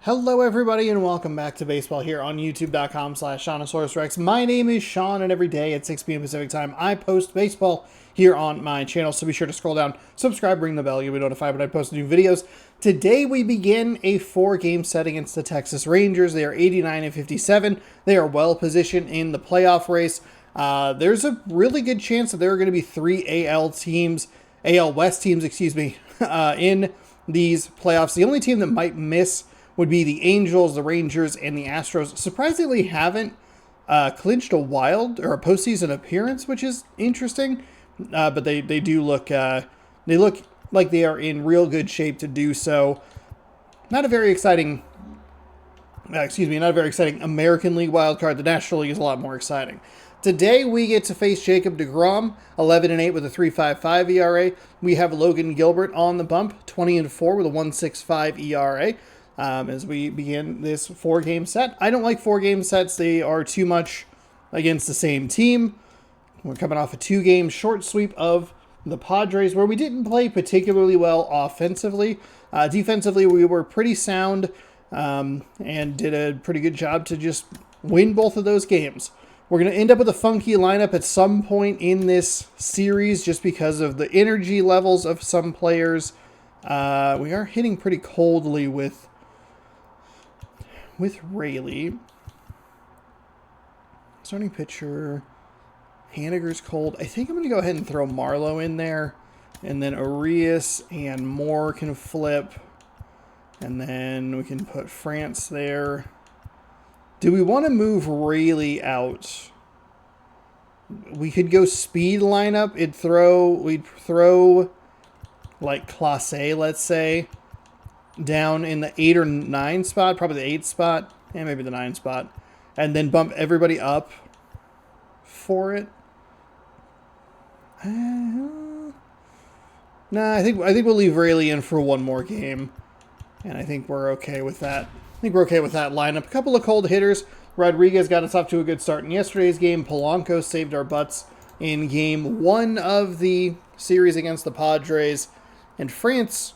Hello everybody and welcome back to baseball here on youtube.com/SeanOsaurusRex. My name is Sean and every day at 6 p.m. Pacific time I post baseball here on my channel, so be sure to scroll down, subscribe, ring the bell, you'll be notified when I post new videos. Today we begin a 4-game set against the Texas Rangers. They are 89-57. They are well positioned in the playoff race. There's a really good chance that there are going to be 3 AL West teams, in these playoffs. The only team that might miss would be the Angels, the Rangers, and the Astros. Surprisingly haven't clinched a wild or a postseason appearance, which is interesting. But they do look they look like they are in real good shape to do so. Not a very exciting American League wild card. The National League is a lot more exciting. Today we get to face Jacob deGrom, 11-8 with a 3.55 ERA. We have Logan Gilbert on the bump, 20-4 with a 1.65 ERA. As we begin this 4-game set. I don't like 4-game sets. They are too much against the same team. We're coming off a 2-game short sweep of the Padres where we didn't play particularly well offensively. Defensively, we were pretty sound and did a pretty good job to just win both of those games. We're going to end up with a funky lineup at some point in this series just because of the energy levels of some players. We are hitting pretty coldly with Rayleigh. Starting pitcher, Haniger's cold. I think I'm going to go ahead and throw Marlowe in there. And then Arias and Moore can flip. And then we can put France there. Do we want to move Rayleigh out? We could go speed lineup. We'd throw like Clase, let's say, down in the 8 or 9 spot, probably the 8 spot, and maybe the 9 spot, and then bump everybody up for it. Nah, I think we'll leave Rayleigh in for one more game, and I think we're okay with that. I think we're okay with that lineup. A couple of cold hitters. Rodriguez got us off to a good start in yesterday's game. Polanco saved our butts in game 1 of the series against the Padres, and France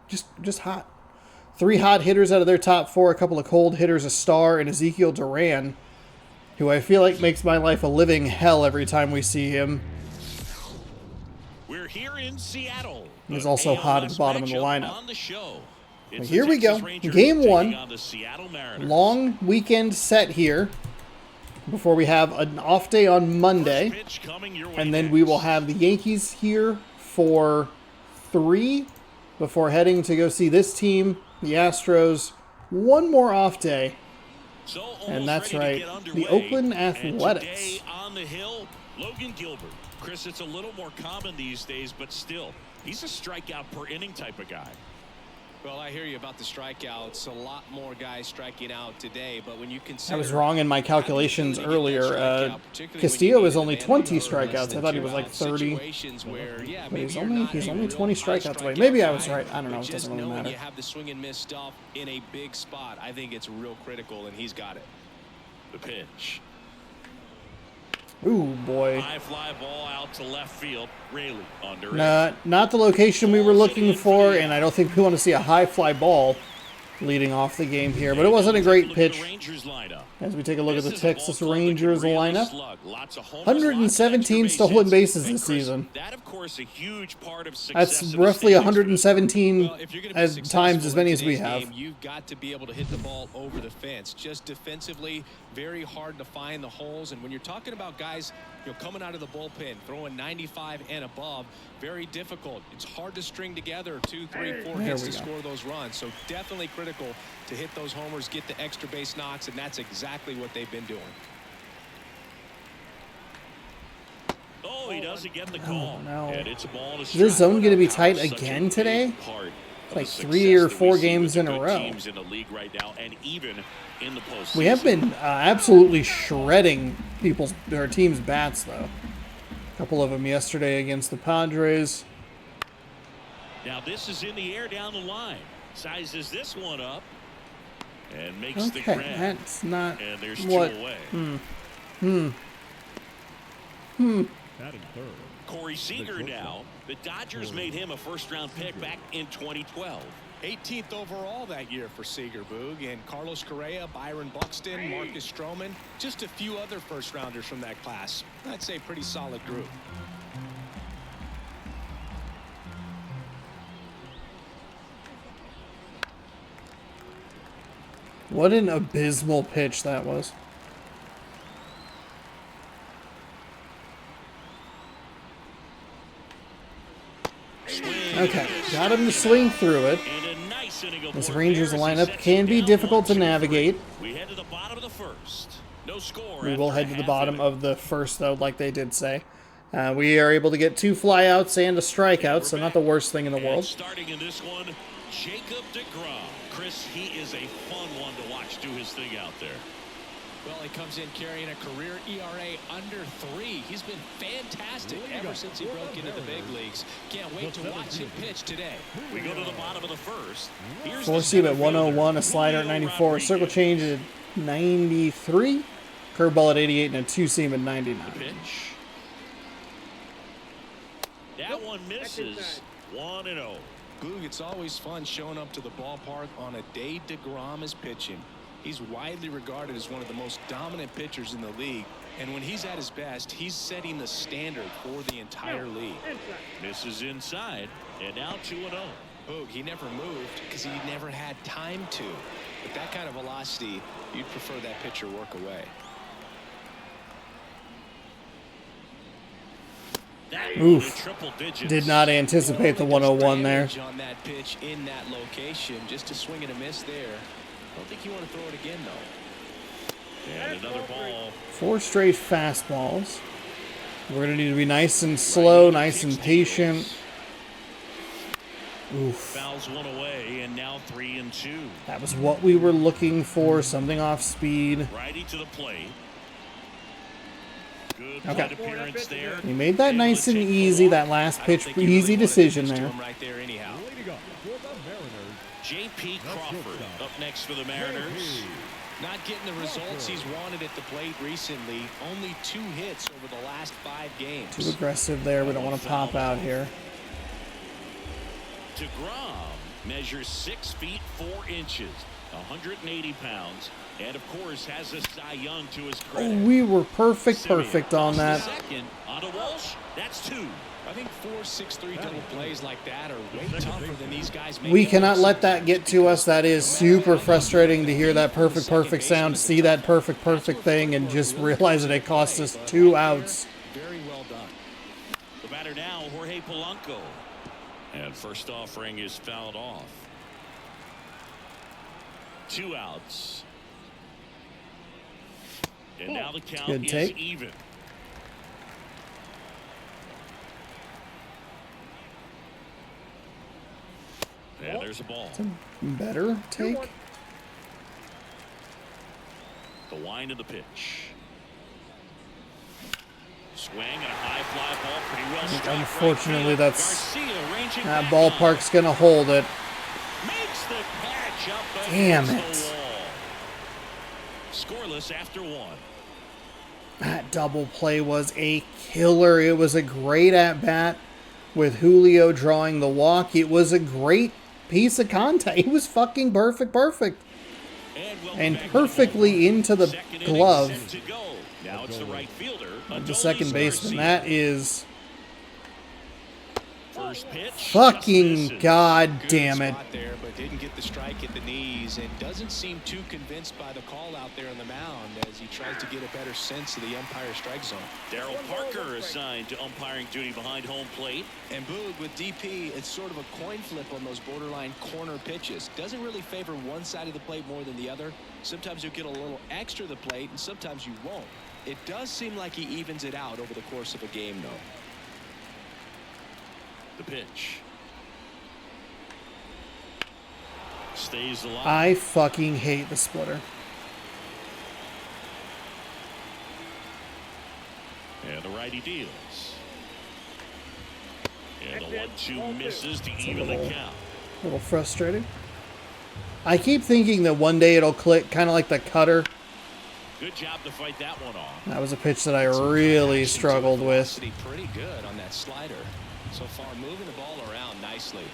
just hot. 3 hot hitters out of their top 4, a couple of cold hitters, a star, and Ezekiel Duran, who I feel like makes my life a living hell every time we see him. We're here in Seattle. He's also hot at the bottom of the lineup. Well, here we go. Game 1. Long weekend set here before we have an off day on Monday. And then we will have the Yankees here for 3 before heading to go see this team, the Astros, one more off day. And that's right, the Oakland Athletics. On the hill, Logan Gilbert. Chris, it's a little more common these days, but still, he's a strikeout per inning type of guy. Well, I hear you about the strikeouts. A lot more guys striking out today, but when you consider, I was wrong in my calculations earlier. Castillo is only 20 strikeouts. I thought he was like 30. But he's only 20 strikeouts away. Maybe I was right. I don't know. It doesn't really matter. You have the swing and miss stuff in a big spot. I think it's real critical, and he's got it. The pitch. Ooh, boy. High fly ball out to left field. Rayleigh under not the location we were looking for, and I don't think we want to see a high fly ball leading off the game here. But it wasn't a great pitch. As we take a look at the Texas Rangers lineup, 117 stolen bases this season. That's roughly 117 times as many as we have. You've got to be able to hit the ball over the fence. Just defensively, very hard to find the holes. And when you're talking about guys, coming out of the bullpen, throwing 95 and above, very difficult. It's hard to string together 2, 3, 4 hits to score those runs. So definitely critical to hit those homers, get the extra base knocks, and that's exactly what they've been doing. Oh, he doesn't get the call. Oh, no. And it's a ball to Is this zone going to be tight again today? It's like 3 or 4 games in a row. We have been absolutely shredding our team's bats, though. A couple of them yesterday against the Padres. Now this is in the air down the line. Sizes this one up and makes the grab. That's not and there's what. 2 away. Corey Seager now. The Dodgers made him a first-round pick back in 2012. 18th overall that year for Seager, Boog, and Carlos Correa, Byron Buxton, Marcus Stroman, just a few other first-rounders from that class. I'd say pretty solid group. What an abysmal pitch that was. Okay, got him to swing through it. This Rangers lineup can be difficult to navigate. We head to the bottom of the first. No score. We will head to the bottom of the first, though, like they did say. We are able to get 2 flyouts and a strikeout, so not the worst thing in the world. Starting in this one, Jacob deGrom. Chris, he is a fun one to watch do his thing out there. Well, he comes in carrying a career ERA under 3. He's been fantastic ever since he broke into the big leagues. Can't wait to watch him pitch today. We go to the bottom of the first. Four-seam at 101, a slider at 94, circle change at 93, curveball at 88, and a two-seam at 99. Pitch. That one misses. 1-0. Boog, it's always fun showing up to the ballpark on a day deGrom is pitching. He's widely regarded as one of the most dominant pitchers in the league. And when he's at his best, he's setting the standard for the entire league. Misses inside, and now 2-0. Boog, he never moved because he never had time to. With that kind of velocity, you'd prefer that pitcher work away. Oof. Did not anticipate the 101 there. On that pitch in that location, just a swing and a miss there. I don't think you want to throw it again, though. And another ball. 4 straight fastballs. We're going to need to be nice and slow, nice and patient. Oof. Fouls one away, and now 3-2. That was what we were looking for, something off speed. Righty to the plate. Good Okay. appearance there. He made that nice and easy, that last pitch, easy decision there. Right there anyhow. J.P. Crawford up next for the Mariners. Not getting the results he's wanted at the plate recently. Only 2 hits over the last 5 games. Too aggressive there. We don't want to pop out here. deGrom measures 6 feet 4 inches, 180 pounds, and of course has a Cy Young to his credit. Oh, we were perfect on that. Second, on to Walsh, that's 2. I think 4-6-3 double plays like that are way tougher than these guys make. We cannot let that get to us. That is super frustrating to hear that perfect sound, see that perfect thing, and just realize that it cost us 2 outs. Very well done. The batter now, Jorge Polanco. And first offering is fouled off. 2 outs. And now the count Good is take. even. And there's a ball. Better take. The wind of the pitch. Swing and a high fly ball, pretty well struck. Unfortunately, right that's Garcia ranging that back ballpark's gonna hold it. up. Makes the catch up Damn against it. the wall. Scoreless after 1. That double play was a killer. It was a great at-bat with Julio drawing the walk. It was a great piece of contact. It was fucking perfect. And perfectly into the glove Now it's the right fielder, of the second baseman. That is first pitch. fucking god Good damn it. spot there, but didn't get the strike at the knees and doesn't seem too convinced by the call out there on the mound as he tries to get a better sense of the umpire strike zone. Darryl Parker assigned to umpiring duty behind home plate. And Boog, with DP, it's sort of a coin flip on those borderline corner pitches. Doesn't really favor one side of the plate more than the other. Sometimes you'll get a little extra the plate and sometimes you won't. It does seem like he evens it out over the course of a game, though. The pitch. Stays alive. I fucking hate the splitter. And the righty deals. And the 1-2 misses to even the count. A little frustrating. I keep thinking that one day it'll click, kind of like the cutter. Good job to fight that one off. That was a pitch that I really struggled with. Velocity pretty good on that slider. So far, moving the ball around nicely.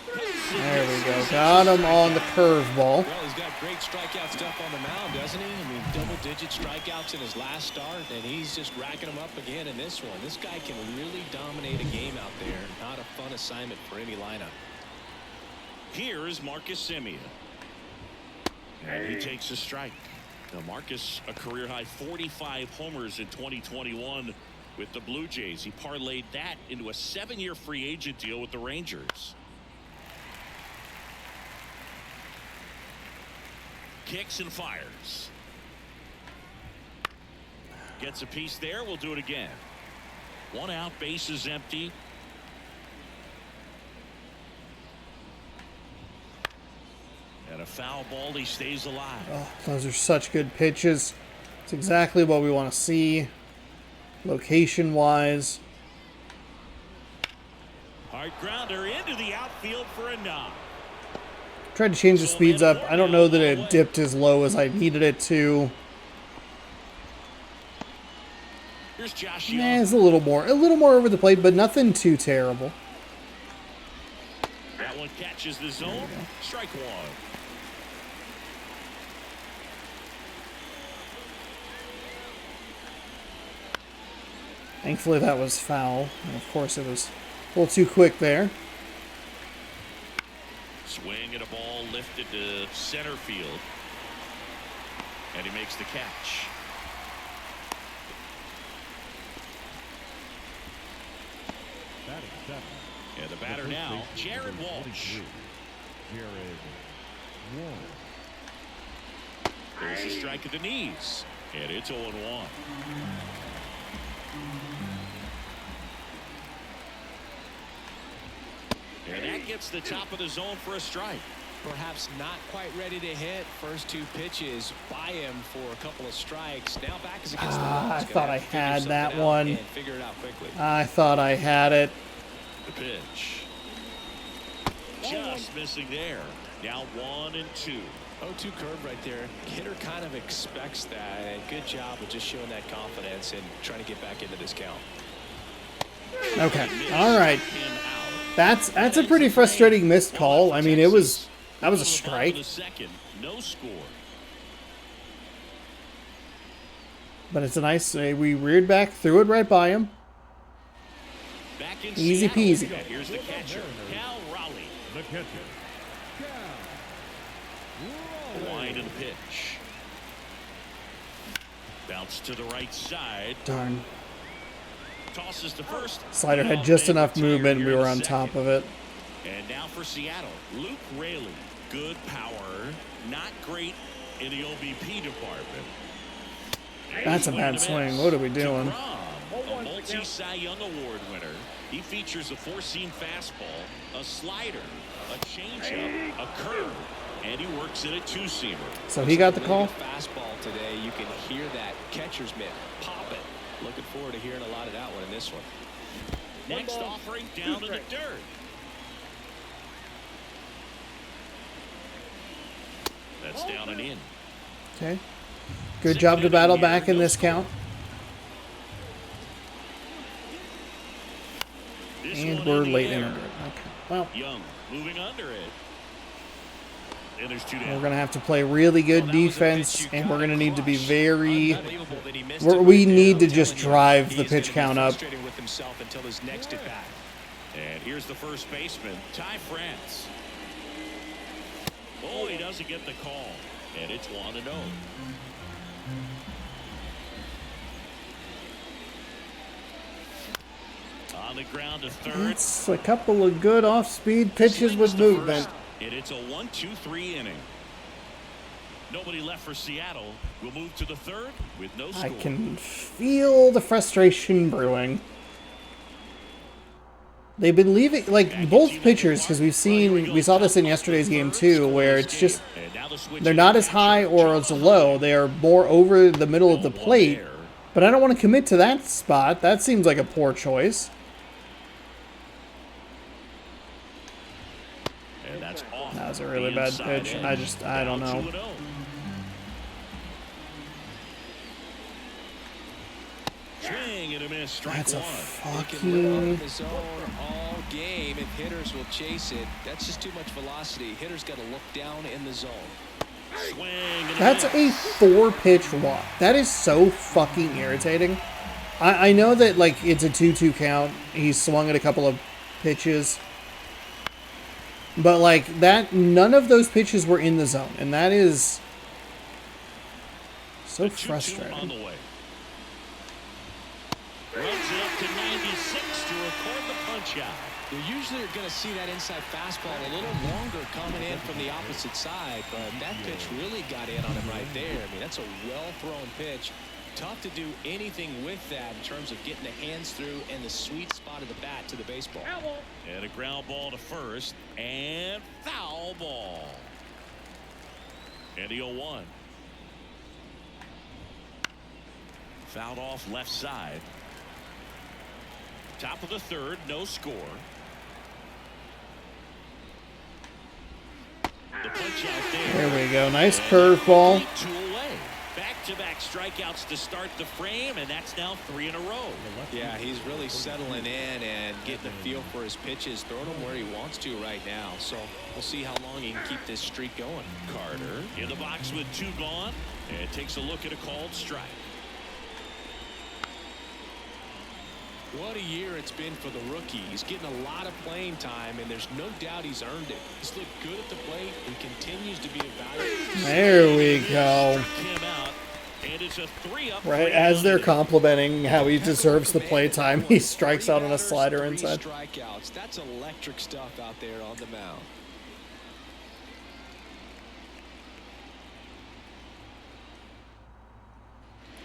There we go. Got him on the curveball. Well, he's got great strikeout stuff on the mound, doesn't he? I mean, double-digit strikeouts in his last start, and he's just racking them up again in this one. This guy can really dominate a game out there. Not a fun assignment for any lineup. Here is Marcus Semien. And he takes a strike. Now Marcus, a career-high 45 homers in 2021 with the Blue Jays. He parlayed that into a 7-year free agent deal with the Rangers. Kicks and fires. Gets a piece there. We'll do it again. 1 out, base is empty. And a foul ball. He stays alive. Oh, those are such good pitches. It's exactly what we want to see, location-wise. Hard grounder into the outfield for a knock. Tried to change the speeds up. I don't know that it dipped as low as I needed it to. Here's Josh Nah, Young. it's a little more over the plate, but nothing too terrible. That one catches the zone. Strike one. Thankfully that was foul. And of course it was a little too quick there. Swing and a ball lifted to center field. And he makes the catch. And the batter now, Jared Walsh. There's a strike at the knees. And it's 0-1. And that gets the top of the zone for a strike. Perhaps not quite ready to hit. First 2 pitches by him for a couple of strikes. Now back is against the wall. I thought I had that out one. and figure it out quickly. I thought I had it. The pitch. Just missing there. Now 1-2. 0-2 curve right there. Hitter kind of expects that. And good job of just showing that confidence and trying to get back into this count. Okay. All right. That's a pretty frustrating missed call. I mean, that was a strike. No score. But it's a nice. We reared back, threw it right by him. Back in Easy Seattle. peasy. Here's the catcher, Cal Raleigh. The catcher. Line and the pitch. Bounce to the right side. Darn. Tosses to first. Slider had just enough movement. We were on top of it. And now for Seattle, Luke Raley. Good power, not great in the OBP department. That's a bad swing. What are we doing? A multi-Cy Young Award winner. He features a 4-seam fastball, a slider, a changeup, a curve, and he works in a 2-seamer. So he got the call? Fastball today. You can hear that catcher's mitt pop it. Looking forward to hearing a lot of that one in this one. Next offering down in the dirt. That's down and in. Okay. Good job to battle back in this count. And we're late in it. Okay. Well, Young moving under it. And there's 2 down. we're going to have to play really good defense, and we're going to need to be very... We need to just drive the pitch count up. And here's the first baseman, Ty France. Oh, he doesn't get the call. And it's 1-0. On the ground to third. It's a couple of good off-speed pitches with movement. And it's a 1-2-3 inning. Nobody left for Seattle. We'll move to the third with no score. I can feel the frustration brewing. They've been leaving, like, both pitchers, because we saw this in yesterday's game too, where it's just, they're not as high or as low. They are more over the middle of the plate, but I don't want to commit to that spot. That seems like a poor choice. And that's off. That was a really bad pitch. I don't know. Swing and a miss. has strike That's a one. They can live up in fucking... the zone all game if hitters will chase it. That's just too much velocity. Hitters got to look down in the zone. Swing and That's a miss. 4-pitch walk. That is so fucking irritating. I know that, like, it's a 2-2 count. He swung at a couple of pitches. But, like, that, none of those pitches were in the zone. And that is so The 2-2 on frustrating. the way. Runs it up to 96 to record the punch out. You usually are going to see that inside fastball a little longer coming in from the opposite side, but that pitch really got in on him right there. I mean, that's a well-thrown pitch. Tough to do anything with that in terms of getting the hands through and the sweet spot of the bat to the baseball. And a ground ball to first, and foul ball. And the 0-1. Fouled off left side. Top of the third, no score. The punch out there. There we go. Nice curveball. 2 away. Back-to-back strikeouts to start the frame, and that's now 3 in a row. Yeah, he's really settling in and getting a feel for his pitches, throwing them where he wants to right now. So we'll see how long he can keep this streak going. Carter in the box with 2 gone, and takes a look at a called strike. What a year it's been for the rookie. He's getting a lot of playing time, and there's no doubt he's earned it. He's looked good at the plate and continues to be evaluated. There we go. Struck him out, and it's a 3-up. Right, as they're complimenting how he deserves the playtime, he strikes out on a slider 3 inside. strikeouts. That's electric stuff out there on the mound.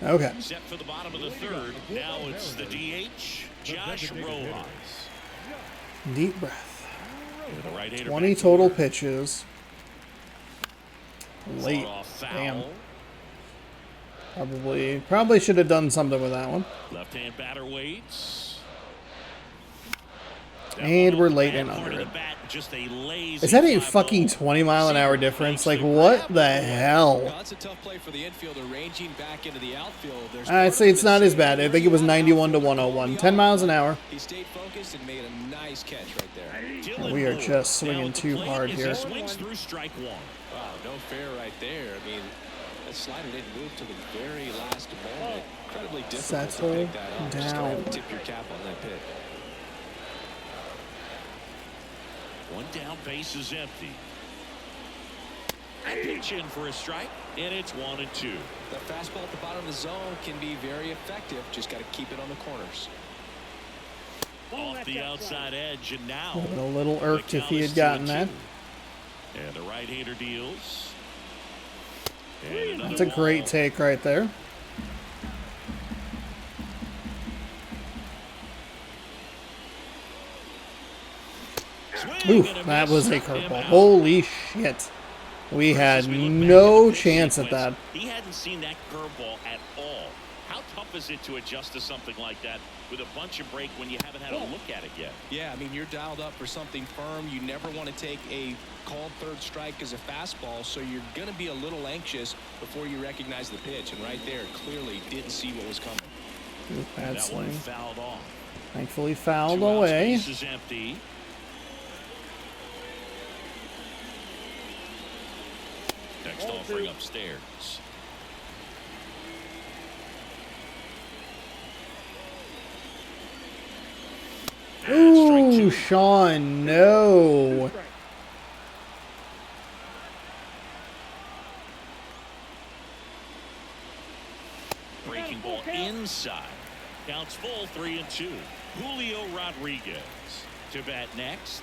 Okay. Set for the bottom of the third. Now it's the DH, Josh Rojas. Deep breath. And the right-hander 20 back to total work. pitches. Late. Fought off foul. Damn. Probably should have done something with that one. Left-hand batter waits. And we're late And and part under of it. the bat, just a lazy Is that a fly fucking ball. 20-mile-an-hour difference? Like, what the hell? Well, that's a tough play for the infielder ranging back into the outfield. There's I'd say it's not as bad. I think it was 91 to 101. 10 miles an hour. He stayed focused and made a nice catch right there. Dylan We are Moore just swinging down at the too plate hard as here. He swings through strike one. Wow, no fair right there. I mean, that slider didn't move to the very last moment. Incredibly difficult to Settle pick that up. Just down. gotta tip your cap on that pitch. One down, base is empty. Pitch in for a strike, and it's 1-2. The fastball at the bottom of the zone can be very effective. Just got to keep it on the corners. Off the outside edge, and now A little irked the if he count had is gotten 2-2. that. And the right-hander deals. And another That's a great ball. take right there. Swing Oof, and a that miss, was a struck him curveball. out. Holy shit. We had As we look back no at the pitch chance at sequence, that. He hadn't seen that curveball at all. How tough is it to adjust to something like that with a bunch of break when you haven't had a look at it yet? Yeah, I mean, you're dialed up for something firm. You never want to take a called third strike as a fastball, so you're going to be a little anxious before you recognize the pitch. And right there, clearly didn't see what was coming. Ooh, bad That one swing. fouled off. Thankfully fouled 2 outs, away. base is empty. Next offering upstairs. And strike Ooh, 2. Sean, no. Breaking ball inside. Counts full, 3-2. Julio Rodriguez to bat next.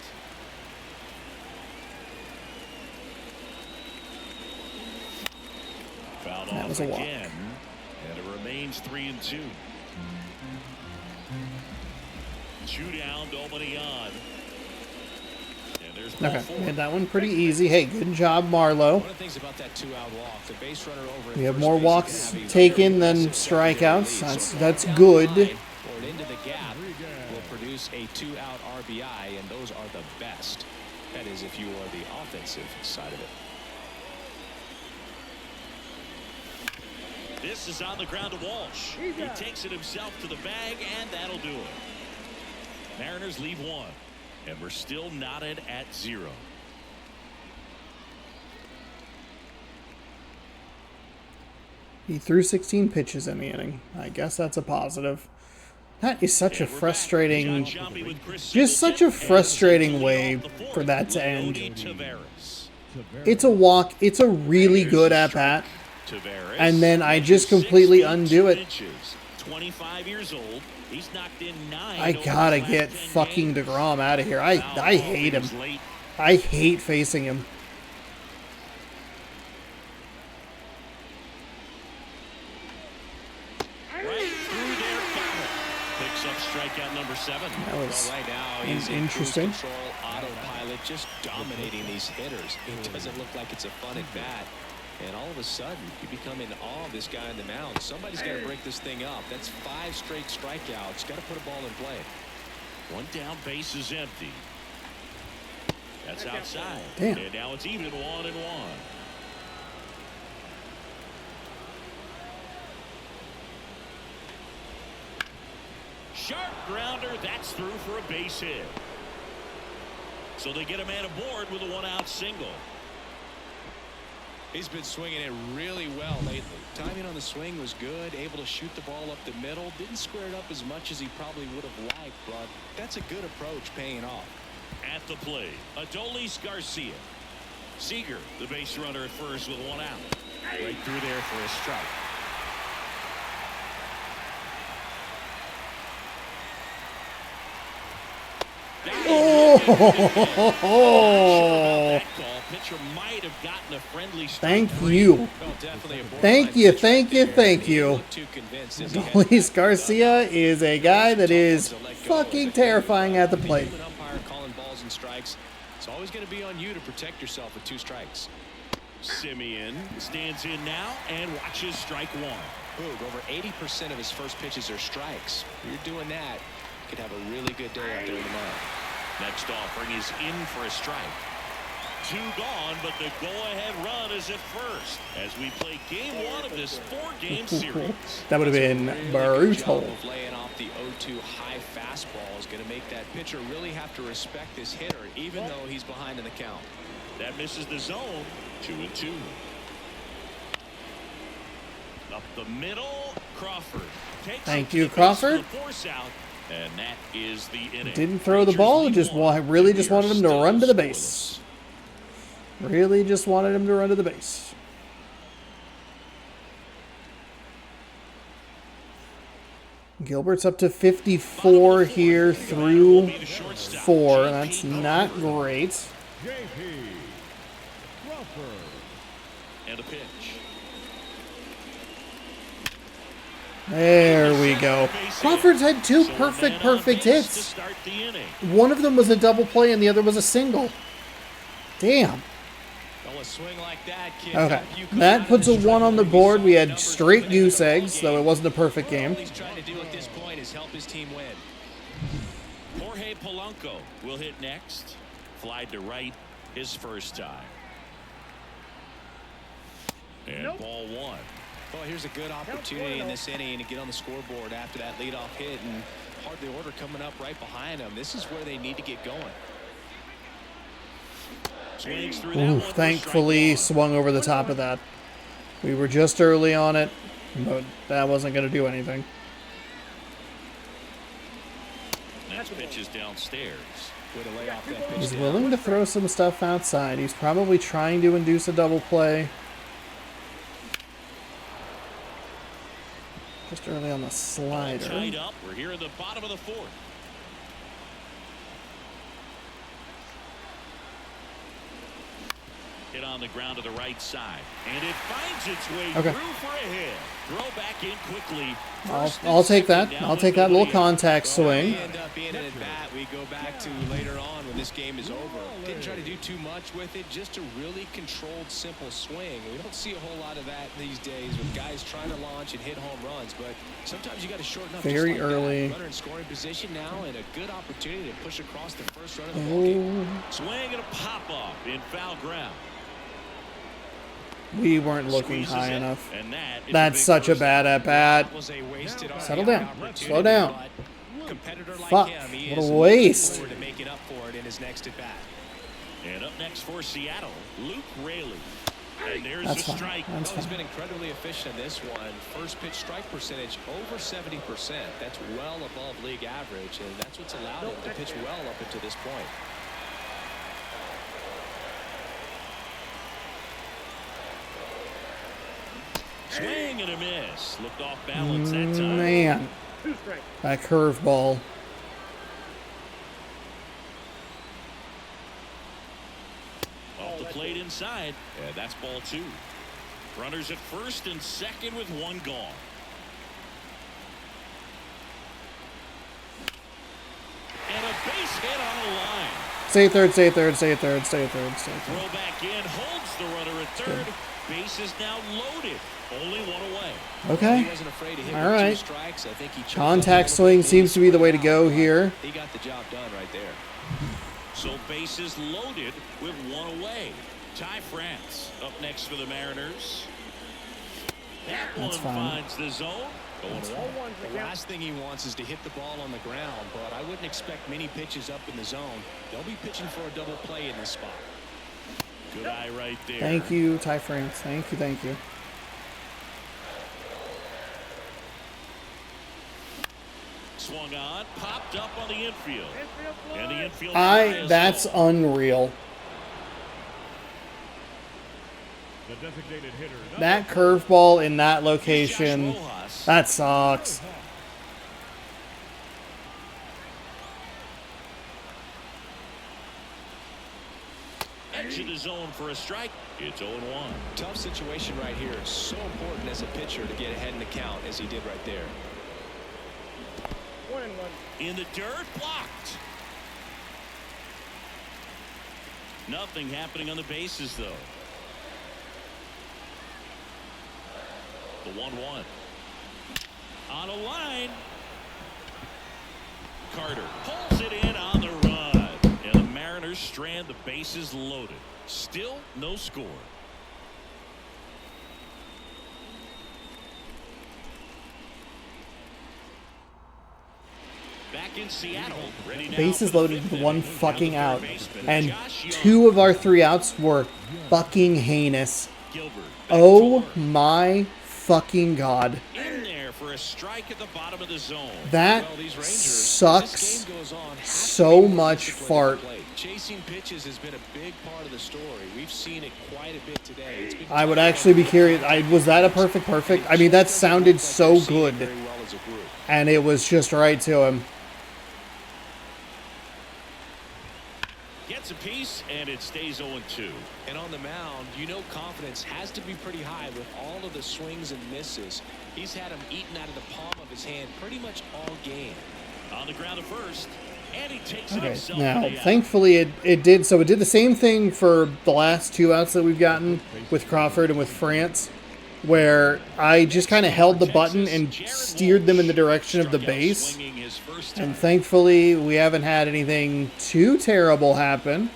Fouled That off was a walk. again, and it remains 3-2. 2 down, nobody on. And there's ball Okay, 4. made that one pretty easy. Hey, good job, Marlowe. One of the things about that 2-out walk, the base runner over. We at have first more base, walks you can have a taken very than aggressive secondary strikeouts. release. So That's down good. the line or into the gap will produce a 2-out RBI, and those are the best. That is, if you are the offensive side of it. This is on the ground to Walsh. He takes it himself to the bag, and that'll do it. Mariners leave one, and we're still knotted at 0. He threw 16 pitches in the inning. I guess that's a positive. That is such a frustrating, just such a frustrating way for that to end. It's a walk. It's a really good at-bat. And then I just completely undo it. 25 years old. He's knocked in 9. I gotta get fucking DeGrom out of here. I hate him. I hate facing him. Strikeout number 7. That was right now, he's interesting. Control, autopilot, just dominating these hitters. It doesn't look like it's a fun at bat. And all of a sudden, you become in awe of this guy on the mound. Somebody's got to break this thing up. That's 5 straight strikeouts. Got to put a ball in play. One down, base is empty. That's outside. Damn. And now it's even 1-1. Sharp grounder. That's through for a base hit. So they get a man aboard with a 1-out single. He's been swinging it really well lately. Timing on the swing was good. Able to shoot the ball up the middle. Didn't square it up as much as he probably would have liked, but that's a good approach paying off. At the plate, Adolis Garcia. Seager, the base runner at first with 1 out. Right through there for a strike. Oh! Pitcher might have gotten a friendly Thank you. Thank you, thank you, thank you. Luis Garcia is a guy that is fucking terrifying at the plate. Calling balls and strikes. It's always going to be on you to protect yourself with 2 strikes. Simeon stands in now and watches strike 1. Boog, over 80% of his first pitches are strikes. If you're doing that, you could have a really good day out there in the mound. Next offering is in for a strike. 2 gone, but the go-ahead run is at first as we play game 1 of this 4-game series. That would have been brutal. Laying off the 0-2 high fastball is going to make that pitcher really have to respect this hitter, even though he's behind in the count. That misses the zone. 2-2. Up the middle, Crawford. Thank you, Crawford. And that is the inning. Didn't throw the ball. Really just wanted him to run to the base. Really just wanted him to run to the base. Gilbert's up to 54 here through 4. That's not great. And a pitch. There we go. Crawford's had 2 perfect hits. One of them was a double play and the other was a single. Damn. Okay, that puts a 1 on the board. We had straight goose eggs, though it wasn't a perfect game. All he's trying to do at this point is help his team win. Jorge Polanco will hit next. Fly to right his first time. And ball 1. Well, here's a good opportunity in this inning to get on the scoreboard after that leadoff hit, and hardly order coming up right behind them. This is where they need to get going. Ooh, thankfully swung over the top of that. We were just early on it, but that wasn't going to do anything. Next pitch is downstairs. He's willing to throw some stuff outside. He's probably trying to induce a double play. Just early on the slider. Tied up. We're here in the bottom of the 4th. Hit on the ground to the right side, and it finds its way through for a hit. Throw back in quickly. I'll take that. I'll take that little contact swing. End up being an at bat we go back to later on when this game is over. Didn't try to do too much with it, just a really controlled, simple swing. We don't see a whole lot of that these days with guys trying to launch and hit home runs, but sometimes you got to shorten up. Very just like early. That. Runner in scoring position now, and a good opportunity to push across the first run of the ball game. Swing and a pop up in foul ground. We weren't looking Squeezes high it, enough. and that is That's big such a first bad down. at bat. Was a wasted Settle RBI down. opportunity, Slow down. but competitor like Fuck. him, he What a is waste. looking forward to making up for it in his next at bat. And up next for Seattle, Luke Raley. And there's That's the fine. strike. That's He's fine. been incredibly efficient in this one. First pitch strike percentage over 70%. That's well above league average, and that's what's allowed him to pitch well up until this point. Swing and a miss. Looked off balance that time. Man, that curveball. Off the plate inside. Yeah, that's ball 2. Runners at first and second with one gone. And a base hit on the line. Stay third, stay third, stay third, stay third, stay third. Throw back in, holds the runner at third. Base is now loaded. Only one away. Okay. He wasn't afraid to hit All with right. 2 strikes. I think he chose Contact up a swing little bit. seems to be the way to go here. He got the job done right there. So bases loaded with one away. Ty France up next for the Mariners. That That's one fine. finds the zone. Going one. The last thing he wants is to hit the ball on the ground, but I wouldn't expect many pitches up in the zone. They'll be pitching for a double play in this spot. Good eye right there. Thank you, Ty France. Thank you, thank you. Swung on, popped up on the infield. And the infield fly is That's home. unreal. The designated hitter. That curveball in that Josh location, Rojas. that sucks. Edge of the zone for a strike. It's 0-1. Tough situation right here. So important as a pitcher to get ahead in the count as he did right there. 1-1. In the dirt, blocked. Nothing happening on the bases, though. The 1-1. On a line. Carter pulls it in on the run. And the Mariners strand the bases loaded. Still no score. Back in Seattle, ready now Bases for the loaded fifth with one inning. fucking Now the out. third baseman, And Josh Young. 2 of our 3 outs were fucking heinous. Gilbert back Oh to work. my fucking god. In there for a strike at the bottom of the zone. That Well, these Rangers, sucks this game goes on, have to so be more much disciplined fart. at the plate. Chasing pitches has been a big part of the story. We've seen it quite a bit today. It's been I would actually be curious. Was that a perfect? I mean, that sounded so good. very well as a group. And it was just right to him. Gets a piece, and it stays 0-2. And on the mound, you know confidence has to be pretty high with all of the swings and misses. He's had them eaten out of the palm of his hand pretty much all game. On the ground at first, and he takes it Okay, himself. now, for the out. thankfully, it did. So it did the same thing for the last 2 outs that we've gotten with Crawford and with France, where I just kind of held the button and steered them in the direction of the Struck out base. swinging his first time. And thankfully, we haven't had anything too terrible happen.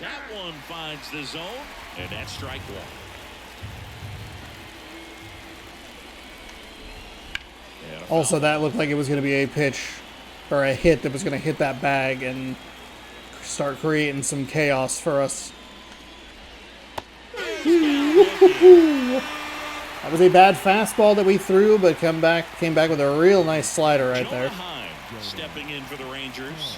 That one finds the zone, and that's strike 1. And a Also, foul. that looked like it was going to be a pitch or a hit that was going to hit that bag and start creating some chaos for us. That was a bad fastball that we threw, but came back with a real nice slider right there. Jonah Heim stepping in for the Rangers.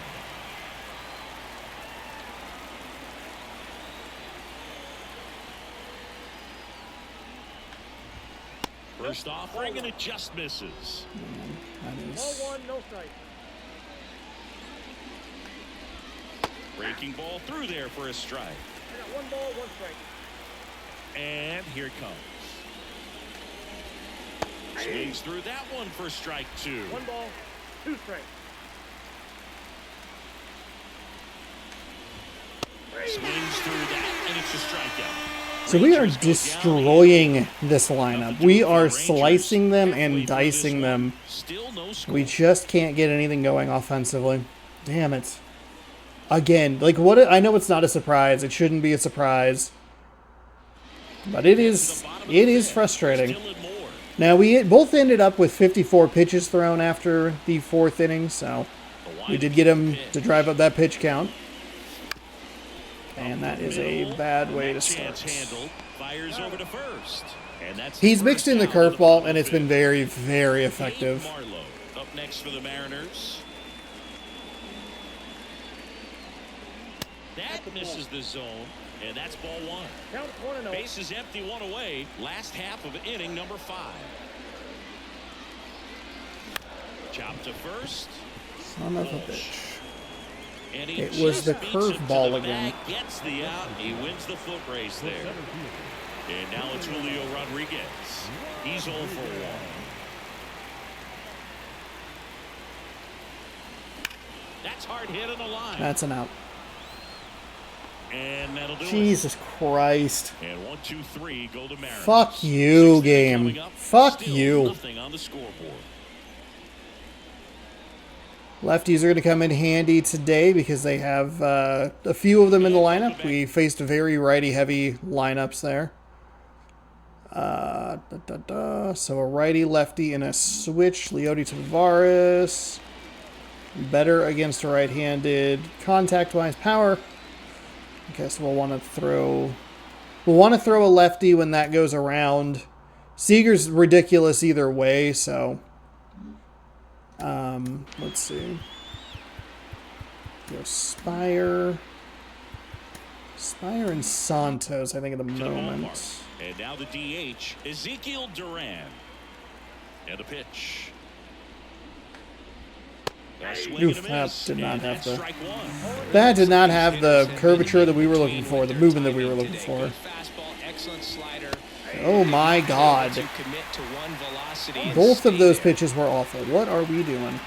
First offering, and it just misses. That is- 0-1, no strike. Breaking ball through there for a strike. I got 1 ball, 1 strike. And here it comes. Swings through that one for strike 2. 1 ball, 2 strikes. Swings through that, and it's a strikeout. So we are Rangers go down destroying this lineup. Nothing to We do for are Rangers. slicing them Halfway and through this dicing one. them. Still no score. We just can't get anything going offensively. Damn it. Again, like I know it's not a surprise. It shouldn't be a surprise. But it is frustrating. Now, we both ended up with 54 pitches thrown after the 4th inning, so we did get him to drive up that pitch count. And that is a bad way to start. He's mixed in the curveball, and it's been very, very effective. Up next for the Mariners. That misses the zone, and that's ball 1. Count 1-0. Base is empty, 1 away. Last half of inning number 5. Chop to first. Son of a bitch. And he It was the just beats it to curveball the again. bag, gets the out. He wins the foot race there. And now it's Julio Rodriguez. He's 0 for 1. That's hard hit on the line. That's an out. And that'll do Jesus Christ. it. And 1, 2, 3 go to Mariners. Fuck you, 6th inning game. coming up. Fuck Still you. Nothing on the scoreboard. Lefties are going to come in handy today because they have a few of them in the lineup. We faced very righty-heavy lineups there. So a righty-lefty and a switch. Leody Tavares. Better against a right-handed. Contact-wise power. I guess we'll want to throw a lefty when that goes around. Seager's ridiculous either way, so let's see. Go Spire and Santos, I think, at the moment. And now the DH, Ezekiel Duran. And a pitch. Oof, that did not have the curvature that we were looking for, the movement that we were looking for. Oh my God. Both of those pitches were awful. What are we doing?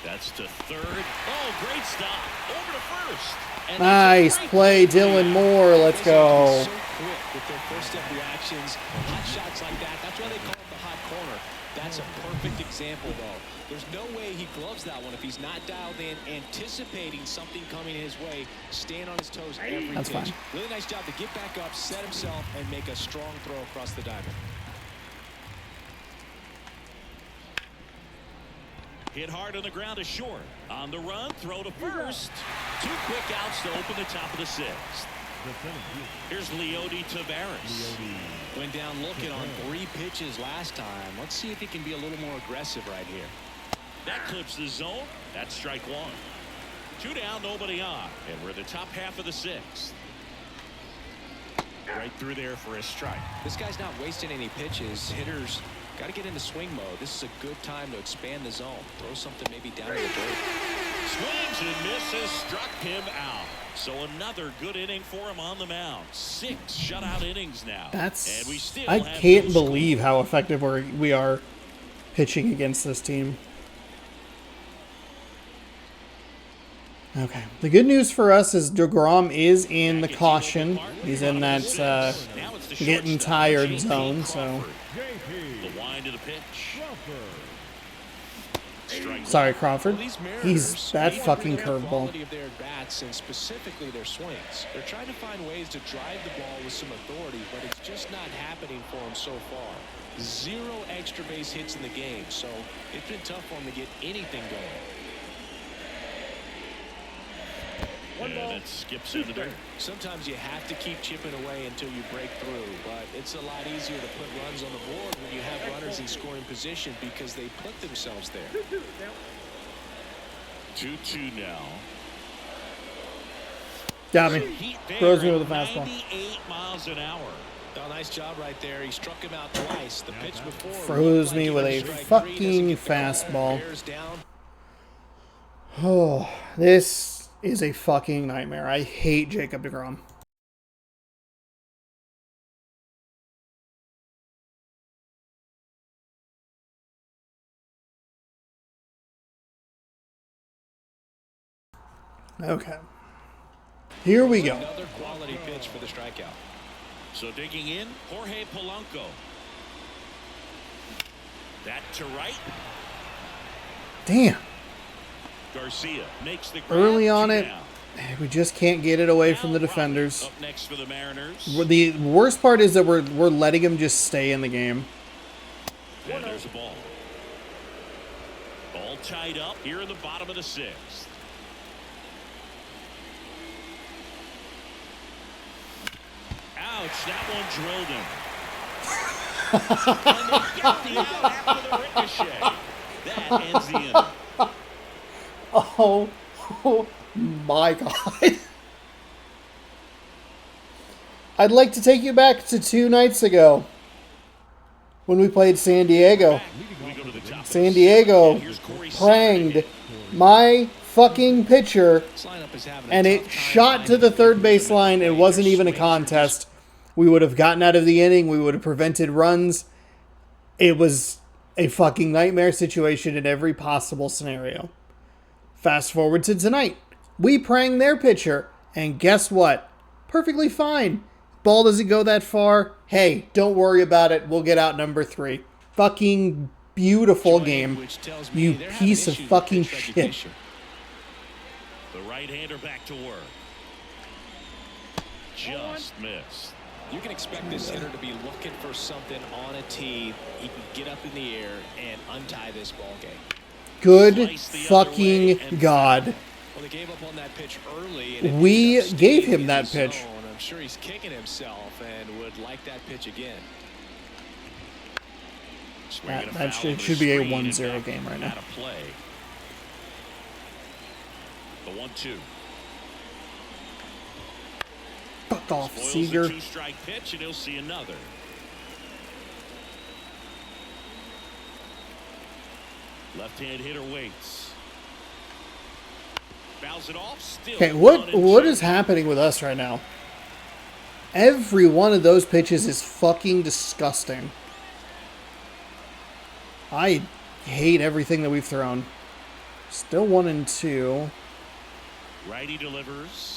That's to third. Oh, great stop. Over to first. And nice play, Dylan Moore. Let's go. So quick with their first step reactions, hot shots like that. That's why they call it the hot corner. That's a perfect example, though. There's no way he gloves that one if he's not dialed in, anticipating something coming his way, staying on his toes every That's pitch. fine. Really nice job to get back up, set himself, and make a strong throw across the diamond. hit hard on the ground to short. On the run, throw to first. 2 quick outs to open the top of the 6th. Here's Leody Tavares. Went down looking on 3 pitches last time. Let's see if he can be a little more aggressive right here. That clips the zone. That's strike 1. 2 down, nobody on. And we're in the top half of the 6th. Right through there for a strike. This guy's not wasting any pitches. Hitters got to get into swing mode. This is a good time to expand the zone. Throw something maybe down in the dirt. Swings and misses, struck him out. So another good inning for him on the mound. 6 shutout innings now. That's, and we still I have can't no believe how effective we are pitching against this team. Okay. The good news for us is DeGrom is in the caution. He's in that getting tired zone. So the wind of the pitch. sorry, Crawford. He's that fucking curveball. Of their bats and specifically their swings. They're trying to find ways to drive the ball with some authority, but it's just not happening for them so far. 0 extra base hits in the game, so it's been tough for them to get anything going. And it skips into dirt. Sometimes you have to keep chipping away until you break through, but it's a lot easier to put runs on the board when you have runners in scoring position because they put themselves there. 2-2 now. Got me. Throws me with a fastball. 98 miles an hour. Oh, nice job right there. He struck him out twice. The pitch before Froze me with a fucking fastball. Oh, this is a fucking nightmare. I hate Jacob deGrom. Okay. Here we go. Another quality pitch for the strikeout. So digging in, Jorge Polanco. That to right. Damn. Garcia makes the Early grab, on two it, down. we just can't get it away from the Now defenders. Robbins up next for the Mariners. The worst part is that we're letting him just stay in the game. And there's a ball. All tied up here in the bottom of the sixth. Ouch, that one drilled him. And they get the out after the ricochet. That ends the inning. Oh my God. I'd like to take you back to 2 nights ago when we played San Diego. We go to the top. San Diego And here's Corey pranged Seager. my fucking pitcher, This lineup is having a and tough it time shot to finding the the third rhythm base and line. It play. wasn't Their even a swings are contest. We would have gotten out of the inning. We would have prevented runs. It was a fucking nightmare situation in every possible scenario. Fast forward to tonight. We prang their pitcher, and guess what? Perfectly fine. Ball doesn't go that far. Hey, don't worry about it. We'll get out number 3. Fucking beautiful game. Which tells me You they're having piece of issues with fucking pitch shit. recognition. The right-hander back to work. Just missed. You can expect this hitter to be looking for something on a tee. He can get up in the air and untie this ball game. Good Slice the other way fucking and God. Well, they gave up on that pitch early. And it We ended up gave staying him in that the pitch. zone. I'm sure he's kicking himself and would like that pitch again. Swinging a That foul on the should be a screen and 1-0 back game right now. out of play. The 1-2. Fuck off, Spoils Seager. the 2-strike pitch, and he'll see another. Left-hand hitter waits. Fouls it off. Still Okay, one what and is happening with us right now? Every one of those pitches is fucking disgusting. I hate everything that we've thrown. Still 1-2. Righty delivers.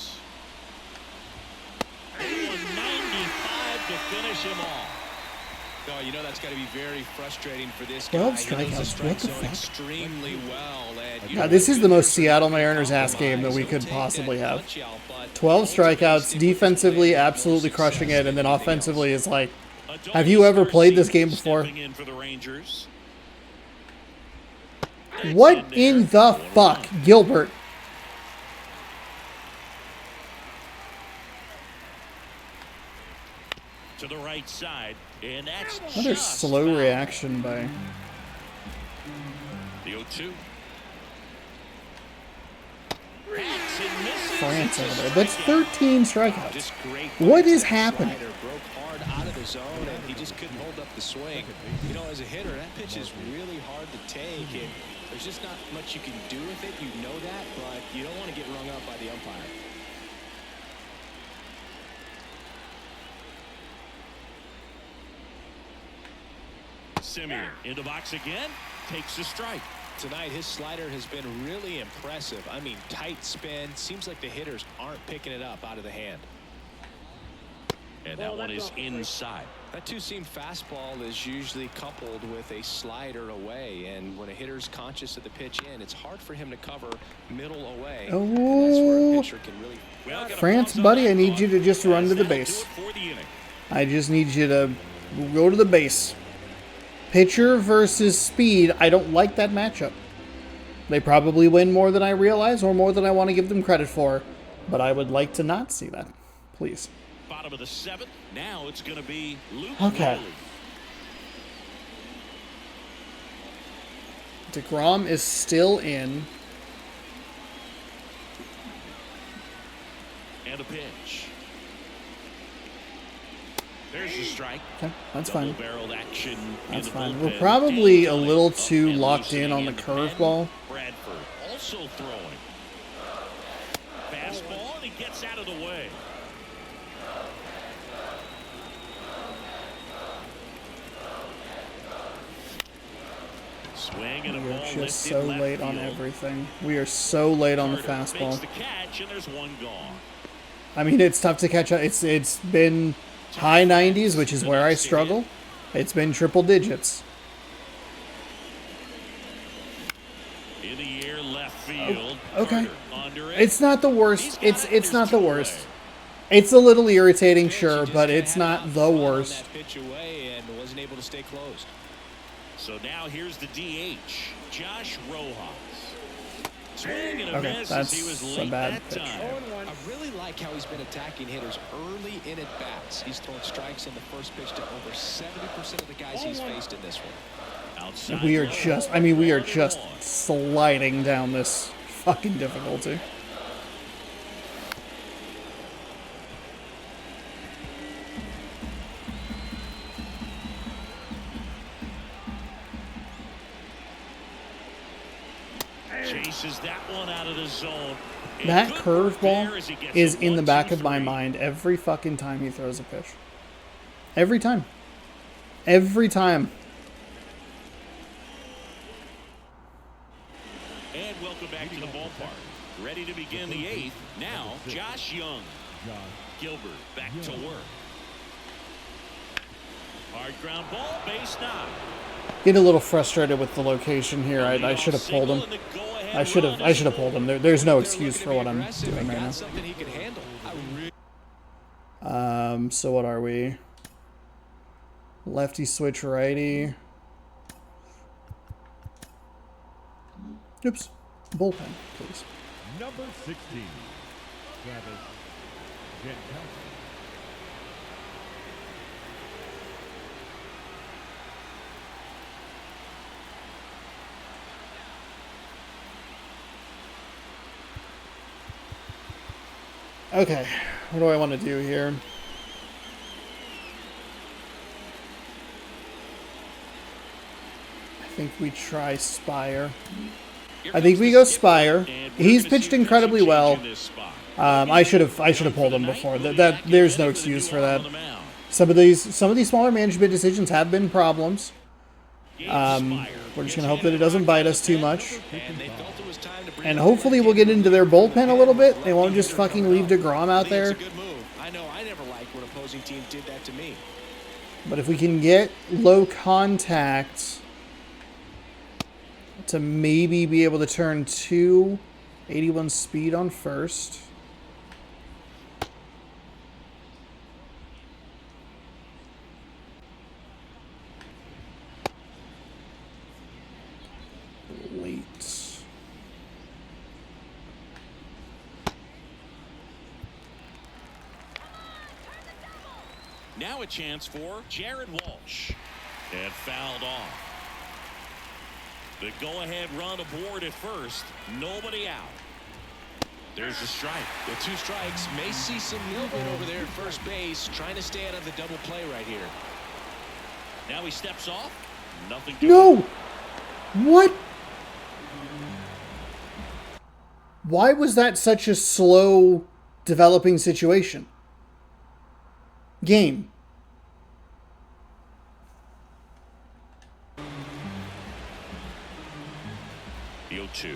195 to finish him off. No, you know that's got to be very frustrating for this 12 guy. He knows the strikeouts, strike what the zone fuck? extremely well. And, God, this is the most Seattle Mariners ass game that we could possibly have. 12 strikeouts, defensively absolutely crushing it, and then offensively is like, have you ever played this game before? Stepping in for the Rangers. What in the fuck, Gilbert? To the right side, and that's Another just slow foul. reaction by... The 0-2. Hacks and misses. France It's a over there. That's strikeout. 13 strikeouts. Just great. What is That happening? slider broke hard out of the zone, and he just couldn't hold up the swing. You know, as a hitter, that pitch is really hard to take, and there's just not much you can do with it. You know that, but you don't want to get rung up by the umpire. Simeon in the box again, takes a strike. Tonight, his slider has been really impressive. I mean, tight spin. Seems like the hitters aren't picking it up out of the hand. And that one is inside. That two-seam fastball is usually coupled with a slider away, and when a hitter's conscious of the pitch in, it's hard for him to cover middle away. And that's where a pitcher can really. Well, got a France, pause on buddy, that I need clock. you to just run to the That'll do base. it for the inning. I just need you to go to the base. Pitcher versus speed, I don't like that matchup. They probably win more than I realize or more than I want to give them credit for, but I would like to not see that. Please. Bottom of the 7th. Now it's going to be Luke Okay. Riley. DeGrom is still in. And a pitch. There's the strike. Okay, that's fine. Double-barreled action. That's in the fine. bullpen. We're probably a Dane little Dunning too up and locked in on loosening the pen. curveball. Bradford also throwing. Fastball, and he gets out of the way. Swing and a We are ball just lifted so left late on field. everything. We are so late on the Carter fastball. makes the catch, and there's one gone. I mean, it's tough to catch up. It's been high 90s, which is where I struggle. It's been triple digits. In the air, left field. Okay. Carter under it. It's not the He's worst. got It's it. it's There's not the two worst. away. It's a little irritating, Pitch, he sure, just but kinda it's had it out not in the front on worst. that pitch away and wasn't able to stay closed. So now here's the DH, Josh Rojas. Swing and a Okay, miss as he that's was a late bad that pitch. time. 0-1. I really like how he's been attacking hitters early in at bats. He's thrown strikes in the first pitch to over 70% of the guys he's faced in this one. Outside We are low, just, I mean, we are 1-1. just sliding down this fucking difficulty. Chases that one out of the zone. And That good work there curveball as he gets is a in the 1-2-3. back of my mind every fucking time he throws a pitch. Every time. Every time. And welcome back to the ballpark. Ready to begin the eighth. Now, Josh Young. Gilbert back to work. Hard ground ball, base knock. Getting a little frustrated with the location here. I should have pulled him. I should have pulled him. There's no excuse for what I'm doing right now. Something he could handle. So what are we? Lefty switch righty. Oops. Bullpen, please. Number 16, Travis Jankowski. Okay, what do I want to do here? I think we try Spire. I think we go Spire. He's pitched incredibly well. I should have pulled him before. There's no excuse for that. Some of these smaller management decisions have been problems. We're just gonna hope that it doesn't bite us too much. And hopefully we'll get into their bullpen a little bit. They won't just fucking leave DeGrom out there. It's a good move. I know I never liked when opposing teams did that to me. But if we can get low contact to maybe be able to turn 281 speed on first. Late. Now a chance for Jared Walsh. And fouled off. The go-ahead run aboard at first. Nobody out. There's a strike. With two strikes, may see some movement over there at first base, trying to stay out of the double play right here. Now he steps off. Nothing doing. No! What? Why was that such a slow developing situation? Game. The 0-2.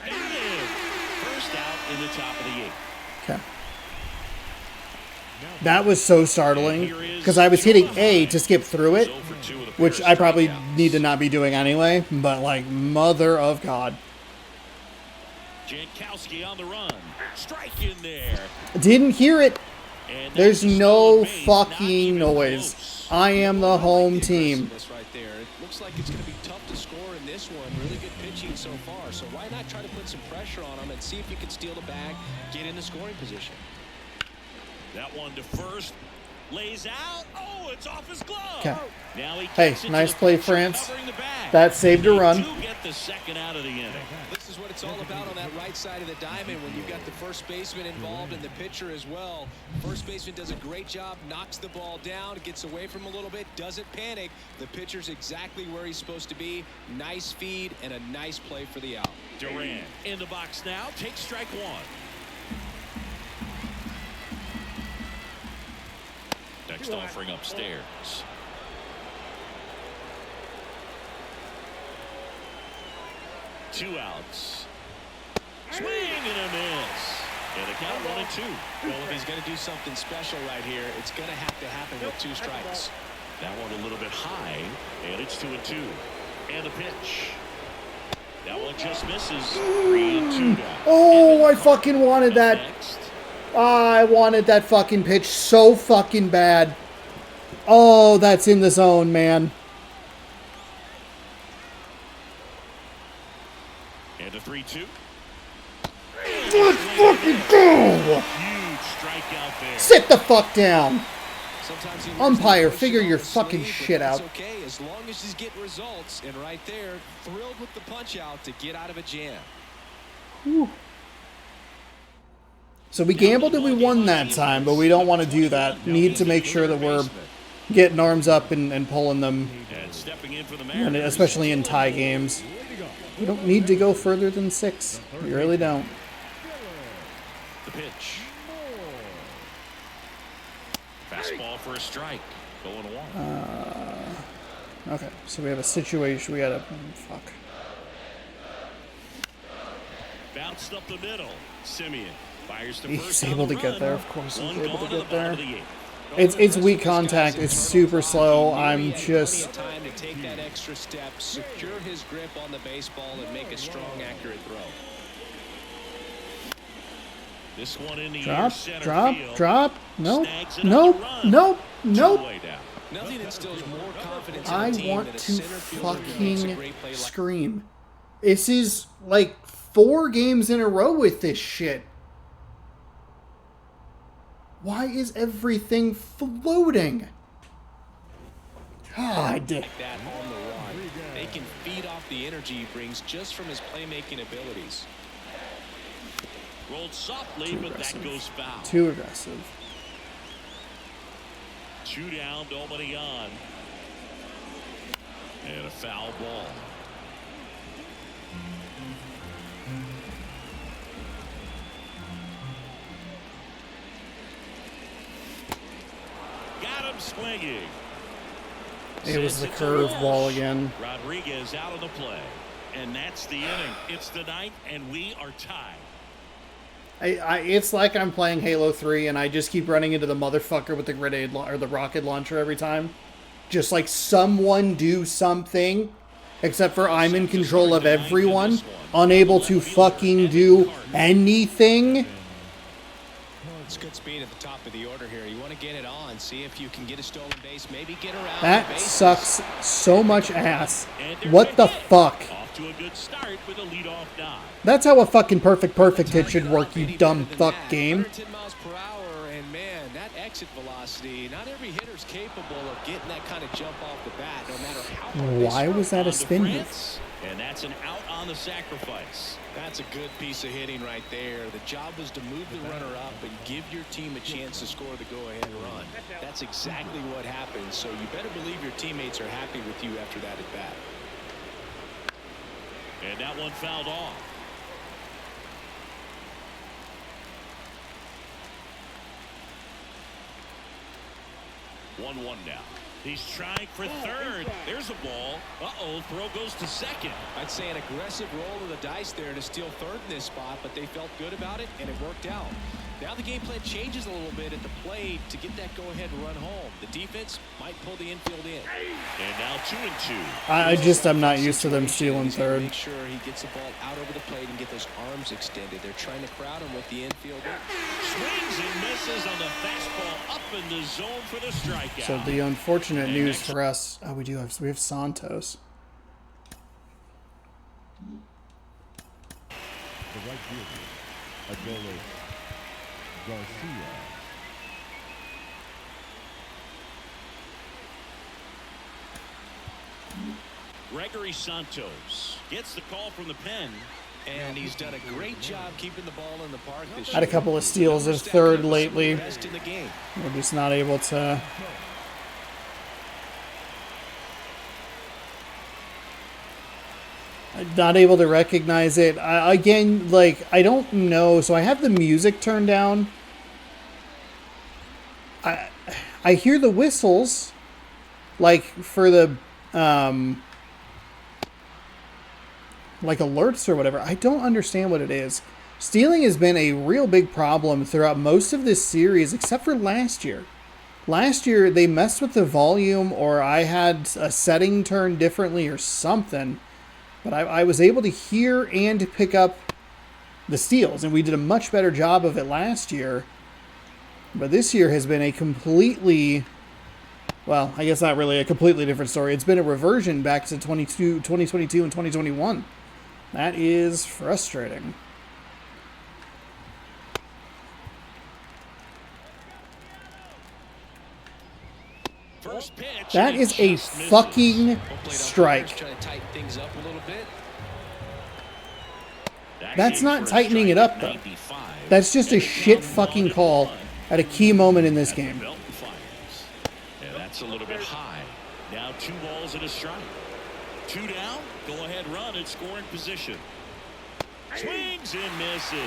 Got it. First out in the top of the eighth. Okay. That was so startling because I was hitting A to skip through it, 0 for 2 with a pair which of I probably strikeouts. need to not be doing anyway, but like, mother of God. Jankowski on the run. Strike in there. Didn't hear it. And There's that's a no stolen base, not fucking even noise. close. I am the home team. This right there. It looks like it's going to be tough to score in this one. Really good pitching so far. So why not try to put some pressure on them and see if you can steal the bag, get in the scoring position. That one to first. Lays out. Oh, it's off his glove. Okay. Now he Hey, gets it to nice the play, pitcher, France. covering the bag. That saved a They run. do get the second out of the inning. This is what it's all about on that right side of the diamond when you've got the first baseman involved and the pitcher as well. First baseman does a great job, knocks the ball down, gets away from him a little bit, doesn't panic. The pitcher's exactly where he's supposed to be. Nice feed and a nice play for the out. Durant in the box now. Takes strike one. Next offering upstairs. Two outs. Swing and a miss. And a count 1-2. Well, if he's going to do something special right here, it's going to have to happen with two strikes. That one a little bit high, and it's 2-2. And the pitch. That one just misses. 3-2 now. Oh, I fucking wanted that. Next. I wanted that fucking pitch so fucking bad. Oh, that's in the zone, man. And a 3-2. Let's fucking go! Huge strikeout there. Sit the fuck down. Sometimes he Umpire, loses the figure motion your on the fucking sleeve, but shit that's out. Okay, as long as he's getting results, and right there, thrilled with the punch out to get out of a jam. Whew. So we gambled and we won that time, but we don't want to do that. Need to make sure that we're getting arms up and pulling them, And stepping in for the and Mariners. especially in tie games. We don't need to go further than 6. We really don't. The pitch. Fastball for a strike. Going one. Okay, so we have a situation. We got a fuck. Bounced up the middle. Simeon fires to He's first on able the to get run. there. Of course, he's One able to gone in get the bottom there. of the eighth. It's weak contact. It's super slow. I'm just. Plenty of time to take that extra step, secure his grip on the baseball, and make a strong, accurate throw. This one in the Drop, near center drop, field. drop. Nope, Snags it on nope, the run. nope, nope. Two-way down. Nothing instills more confidence in I a team want than a to center fielder who makes a fucking great play like scream. This is like 4 games in a row with this shit. Why is everything floating? God. that on the run. They can feed off the energy he brings just from his playmaking abilities. Rolled softly, Too but aggressive. that goes foul. Too aggressive. 2 down, nobody on. And a foul ball. Got him swinging. It was the Sends it to curve wall Walsh. again. Rodriguez out of the play. And that's the inning. It's the 9th, and we are tied. It's like I'm playing Halo 3 and I just keep running into the motherfucker with the grenade or the rocket launcher every time. Just like someone do something, except for I'm in control of everyone, unable to fucking do anything. It's good speed at the top of the order here. You want to get it on, see if you can get a stolen base, maybe get around the That bases. sucks so much ass. And there's What a the hit. fuck? Off to a good start with a leadoff dive. That's how a fucking perfect hit should work, you dumb fuck game. 110 miles per hour, and man, that exit velocity, not every hitter's capable of getting that kind of jump off the bat, no matter how hard they Why swing. was that a On to spin move? France, and that's an out on the sacrifice. That's a good piece of hitting right there. The job was to move the runner up and give your team a chance to score the go-ahead run. That's exactly what happened, so you better believe your teammates are happy with you after that at bat. And that one fouled off. One now. He's trying for third. There's a ball. Uh-oh, throw goes to second. I'd say an aggressive roll of the dice there to steal third in this spot, but they felt good about it, and it worked out. Now the game plan changes a little bit at the plate to get that go-ahead run home. The defense might pull the infield in. And now 2-2. I'm not used to them stealing He's gonna third. Make sure he gets the ball out over the plate and get those arms extended. They're trying to crowd him with the infield. Swings and misses on the fastball up in the zone for the strikeout. So the unfortunate news for us, we have Santos. The right fielder, Adolis Garcia. Gregory Santos gets the call from the pen. And he's done a great job keeping the ball in the park this year. Had a couple of steals at third lately. Best in the game. We're just not able to. Not able to recognize it. Again, like, I don't know. So I have the music turned down. I hear the whistles, like, for the, like, alerts or whatever. I don't understand what it is. Stealing has been a real big problem throughout most of this series, except for last year. Last year, they messed with the volume, or I had a setting turned differently or something. But I was able to hear and pick up the steals, and we did a much better job of it last year. But this year has been a completely, well, I guess not really a completely different story. It's been a reversion back to 2022 and 2021. That is frustrating. First pitch. That and is it a just misses. fucking strike. Trying to tighten things up a little bit. That's in not for a tightening strike it up, at though. 95. That's just a And the shit count fucking on call one. at a key moment in this game. Belt fires. And that's a little bit high. Now 2 balls and a strike. 2 down. Go ahead run at scoring position. Swings and misses.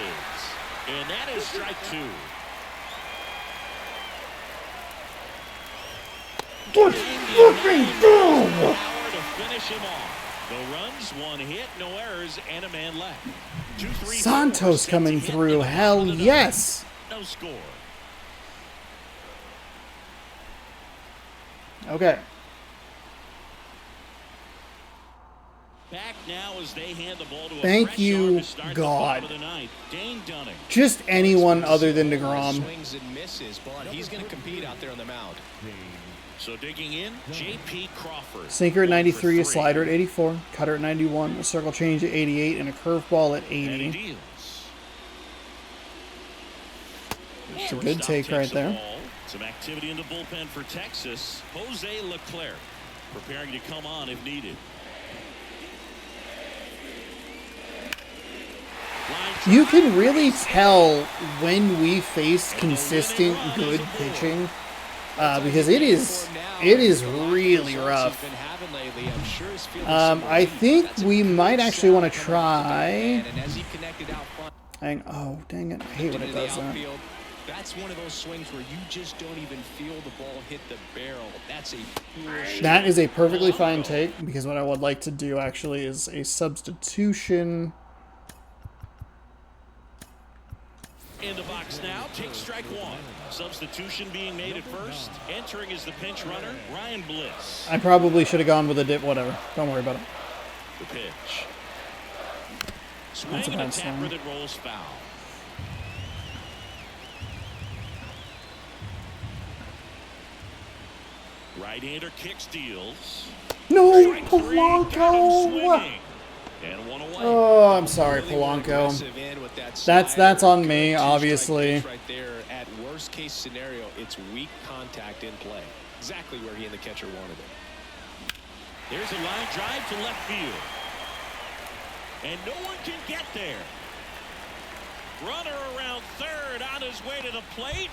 And that is strike 2. Let's fucking go! Power to finish him off. No runs, 1 hit, no errors, and a man left. 2, 3, Santos 4, coming set to hit through. in the Hell bottom of the yes. ninth. No score. Okay. Back now as they hand the ball to a Thank fresh you, arm to start the God. bottom of the ninth. Dane Dunning. Just anyone other than DeGrom. Swings and misses, but he's going to compete out there on the mound. So digging in, J.P. Crawford. Sinker at 93, a 1 for 3. slider at 84, cutter at 91, a circle change at 88, and a curveball at And he 80. deals. It's a good take right there. Some activity in the bullpen for Texas. Jose Leclerc preparing to come on if needed. You can really tell when we face consistent good pitching because it is really rough. I think we might actually want to try. Oh, dang it. I hate when it does that. That's one of those swings where you just don't even feel the ball hit the barrel. That's a cool shot. That is a perfectly fine take because what I would like to do actually is a substitution. In the box now, take strike 1. Substitution being made at first. Entering is the pinch runner, Ryan Bliss. I probably should have gone with a dip. Whatever. Don't worry about it. The pitch. Swing That's a and a bad tapper swing. that rolls foul. Right-hander kick steals. No, Strike 3, got him Polanco. swinging. And 1 away. Oh, I'm sorry, Polanco. That's on me, obviously. Right there, at worst case scenario, it's weak contact in play. Exactly where he and the catcher wanted it. There's a line drive to left field. And no one can get there. Runner around third on his way to the plate.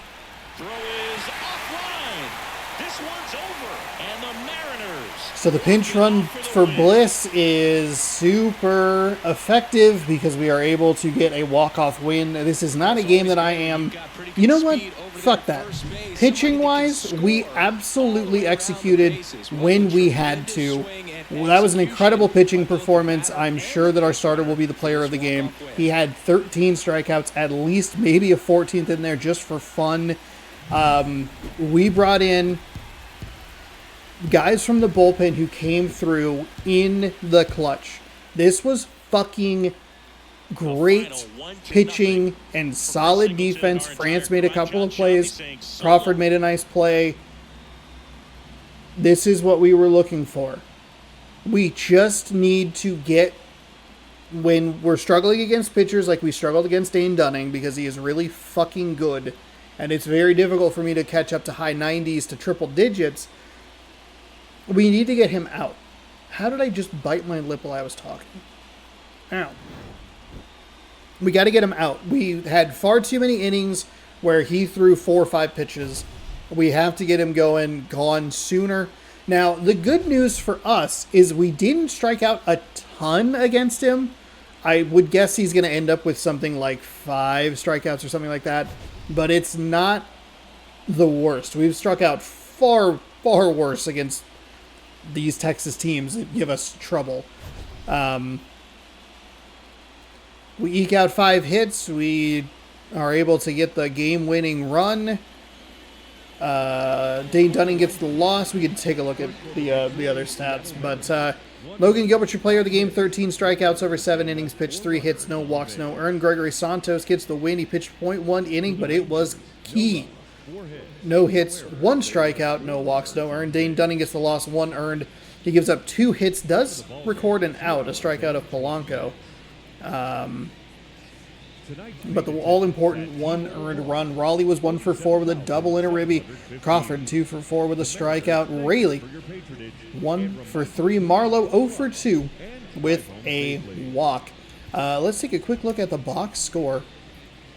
Throw is offline. This one's over. And the Mariners. So the pinch run for Bliss is super effective because we are able to get a walk-off win. This is not a game that I am... You know what? Fuck that. Pitching-wise, we absolutely executed when we had to. Well, that was an incredible pitching performance. I'm sure that our starter will be the player of the game. He had 13 strikeouts, at least maybe a 14th in there just for fun. We brought in guys from the bullpen who came through in the clutch. This was fucking great pitching and solid defense. France made a couple of plays. Crawford made a nice play. This is what we were looking for. We just need to get, when we're struggling against pitchers like we struggled against Dane Dunning because he is really fucking good, and it's very difficult for me to catch up to high 90s to triple digits, we need to get him out. How did I just bite my lip while I was talking? Ow. We got to get him out. We had far too many innings where he threw 4 or 5 pitches. We have to get him gone sooner. Now, the good news for us is we didn't strike out a ton against him. I would guess he's going to end up with something like 5 strikeouts or something like that. But it's not the worst. We've struck out far, far worse against these Texas teams that give us trouble. We eke out 5 hits. We are able to get the game-winning run. Dane Dunning gets the loss. We could take a look at the other stats. But Logan Gilbert, your player of the game, 13 strikeouts over 7 innings, pitched 3 hits, no walks, no earned. Gregory Santos gets the win. He pitched .1 inning, but it was key. No hits, 1 strikeout, no walks, no earned. Dane Dunning gets the loss, 1 earned. He gives up 2 hits, does record an out, a strikeout of Polanco. But the all-important 1 earned run. Raleigh was 1 for 4 with a double and a ribby. Crawford 2 for 4 with a strikeout. Raley 1 for 3. Marlowe 0 for 2 with a walk. Let's take a quick look at the box score.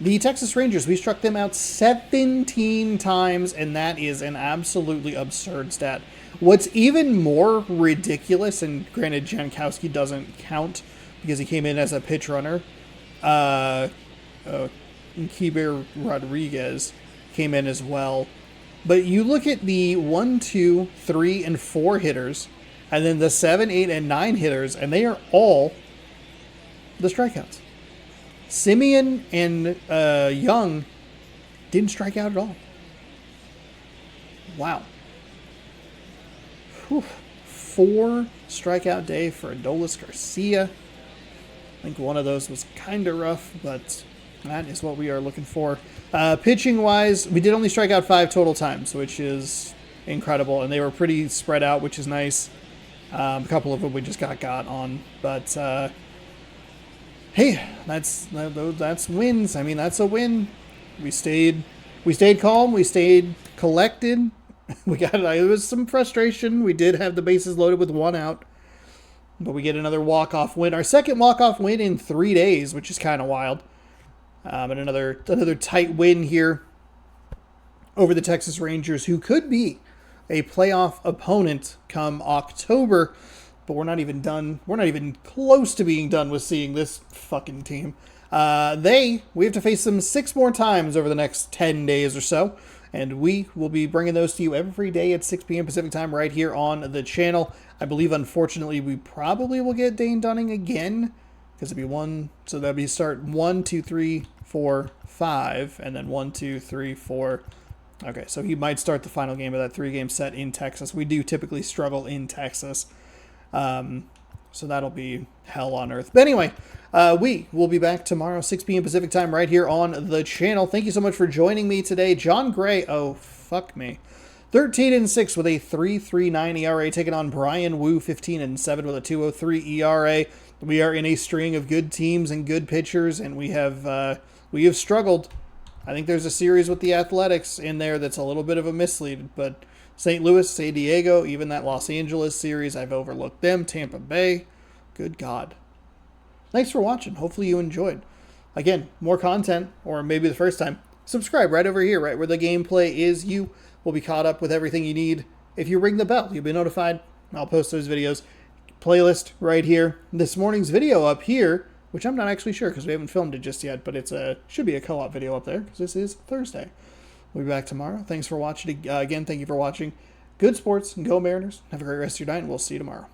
The Texas Rangers, we struck them out 17 times, and that is an absolutely absurd stat. What's even more ridiculous, and granted Jankowski doesn't count because he came in as a pitch runner, Kiber Rodriguez came in as well. But you look at the 1, 2, 3, and 4 hitters, and then the 7, 8, and 9 hitters, and they are all the strikeouts. Simeon and Young didn't strike out at all. Wow. Whew. 4 strikeout day for Adolis Garcia. I think one of those was kind of rough, but that is what we are looking for. Pitching-wise, we did only strike out 5 total times, which is incredible, and they were pretty spread out, which is nice. A couple of them we just got on, but hey, that's wins. I mean, that's a win. We stayed calm. We stayed collected. It was some frustration. We did have the bases loaded with 1 out. But we get another walk-off win. Our second walk-off win in 3 days, which is kind of wild. And another tight win here over the Texas Rangers, who could be a playoff opponent come October. But we're not even done. We're not even close to being done with seeing this fucking team. We have to face them 6 more times over the next 10 days or so. And we will be bringing those to you every day at 6 p.m. Pacific time right here on the channel. I believe, unfortunately, we probably will get Dane Dunning again. Because it'd be 1. So that'd be start 1, 2, 3, 4, 5. And then 1, 2, 3, 4. Okay, so he might start the final game of that 3-game set in Texas. We do typically struggle in Texas. So that'll be hell on earth. But anyway, we will be back tomorrow, 6 p.m. Pacific time, right here on the channel. Thank you so much for joining me today. John Gray, oh, fuck me. 13-6 with a 3.39 ERA, taking on Brian Wu, 15-7 with a 2.03 ERA. We are in a string of good teams and good pitchers, and we have struggled. I think there's a series with the Athletics in there that's a little bit of a mislead, but St. Louis, San Diego, even that Los Angeles series, I've overlooked them. Tampa Bay, good God. Thanks for watching. Hopefully you enjoyed. Again, more content, or maybe the first time, subscribe right over here, right where the gameplay is. You will be caught up with everything you need. If you ring the bell, you'll be notified. I'll post those videos. Playlist right here. This morning's video up here, which I'm not actually sure because we haven't filmed it just yet, but should be a co-op video up there because this is Thursday. We'll be back tomorrow. Thanks for watching. Again, thank you for watching. Good sports and go Mariners. Have a great rest of your night, and we'll see you tomorrow.